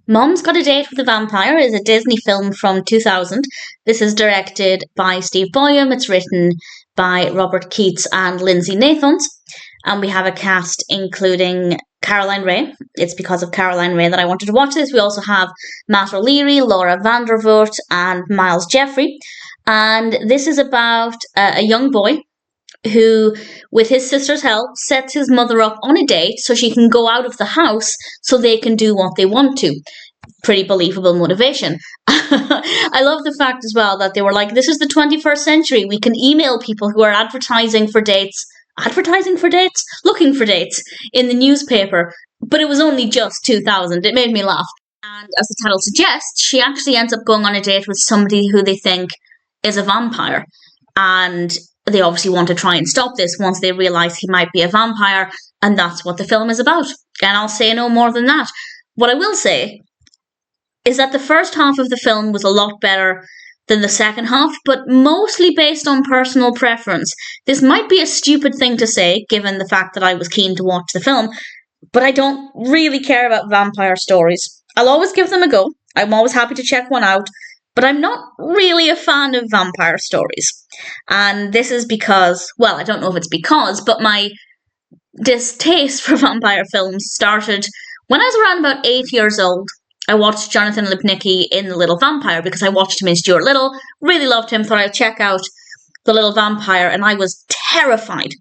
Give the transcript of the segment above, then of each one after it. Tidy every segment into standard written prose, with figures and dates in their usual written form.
Mom's Got a Date with a Vampire is a Disney film from 2000. This is directed by Steve Boyum. It's written by Robert Keats and Lindsay Nathans. And we have a cast including Caroline Rhea. It's because of Caroline Rhea that I wanted to watch this. We also have Matt O'Leary, Laura Vandervoort, and Myles Jeffrey. And this is about a young boy who, with his sister's help, sets his mother up on a date so she can go out of the house so they can do what they want to. Pretty believable motivation. I love the fact as well that they were like, this is the 21st century. We can email people who are advertising for dates, looking for dates in the newspaper. But it was only just 2000. It made me laugh. And as the title suggests, she actually ends up going on a date with somebody who they think is a vampire. And they obviously want to try and stop this once they realise he might be a vampire, and that's what the film is about. And I'll say no more than that. What I will say is that the first half of the film was a lot better than the second half, but mostly based on personal preference. This might be a stupid thing to say, given the fact that I was keen to watch the film, but I don't really care about vampire stories. I'll always give them a go. I'm always happy to check one out, but I'm not really a fan of vampire stories. And this is because, well, I don't know if it's because, but my distaste for vampire films started when I was around about 8 years old. I watched Jonathan Lipnicki in The Little Vampire because I watched him in Stuart Little, really loved him, thought I'd check out The Little Vampire, and I was terrified.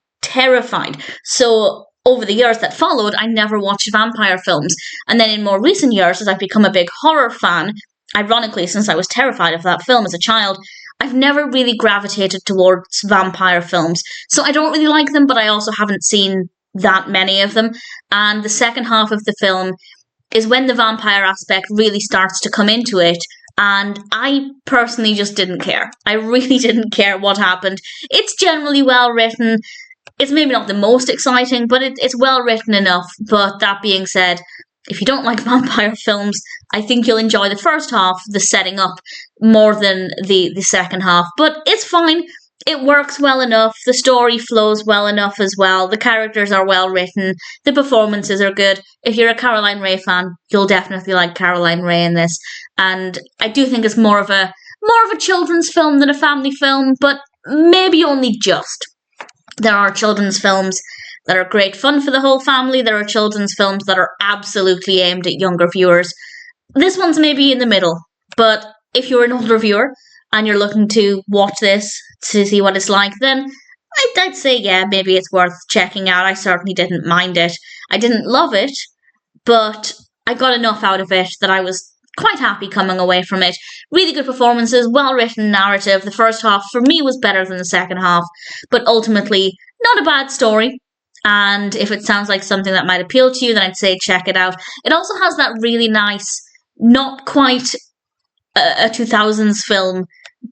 So over the years that followed, I never watched vampire films. And then in more recent years, as I've become a big horror fan, ironically, since I was terrified of that film as a child, I've never really gravitated towards vampire films. So I don't really like them, but I also haven't seen that many of them. And the second half of the film is when the vampire aspect really starts to come into it. And I personally just didn't care. I really didn't care what happened. It's generally well written. It's maybe not the most exciting, but it's well written enough. But that being said, if you don't like vampire films, I think you'll enjoy the first half, the setting up, more than the second half. But it's fine. It works well enough. The story flows well enough as well. The characters are well written. The performances are good. If you're a Caroline Rhea fan, you'll definitely like Caroline Rhea in this. And I do think it's more of a children's film than a family film, but maybe only just. There are children's films that are great fun for the whole family. There are children's films that are absolutely aimed at younger viewers. This one's maybe in the middle, but if you're an older viewer and you're looking to watch this to see what it's like, then I'd say, yeah, maybe it's worth checking out. I certainly didn't mind it. I didn't love it, but I got enough out of it that I was quite happy coming away from it. Really good performances, well-written narrative. The first half, for me, was better than the second half, but ultimately, not a bad story. And if it sounds like something that might appeal to you, then I'd say check it out. It also has that really nice, not quite a 2000s film,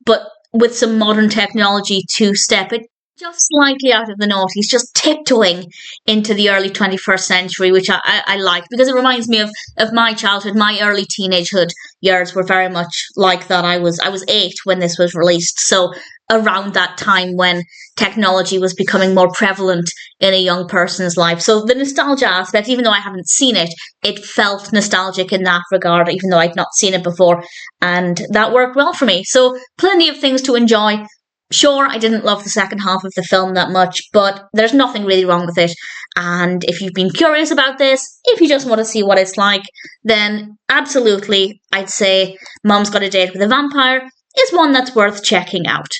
but with some modern technology to step it just slightly out of the noughties, just tiptoeing into the early 21st century, which I like, because it reminds me of my childhood. My early teenagehood years were very much like that. I was 8 when this was released, so around that time when technology was becoming more prevalent in a young person's life. So the nostalgia aspect, even though I haven't seen it, it felt nostalgic in that regard, even though I'd not seen it before, and that worked well for me. So plenty of things to enjoy. Sure, I didn't love the second half of the film that much, but there's nothing really wrong with it. And if you've been curious about this, if you just want to see what it's like, then absolutely, I'd say Mom's Got a Date with a Vampire is one that's worth checking out.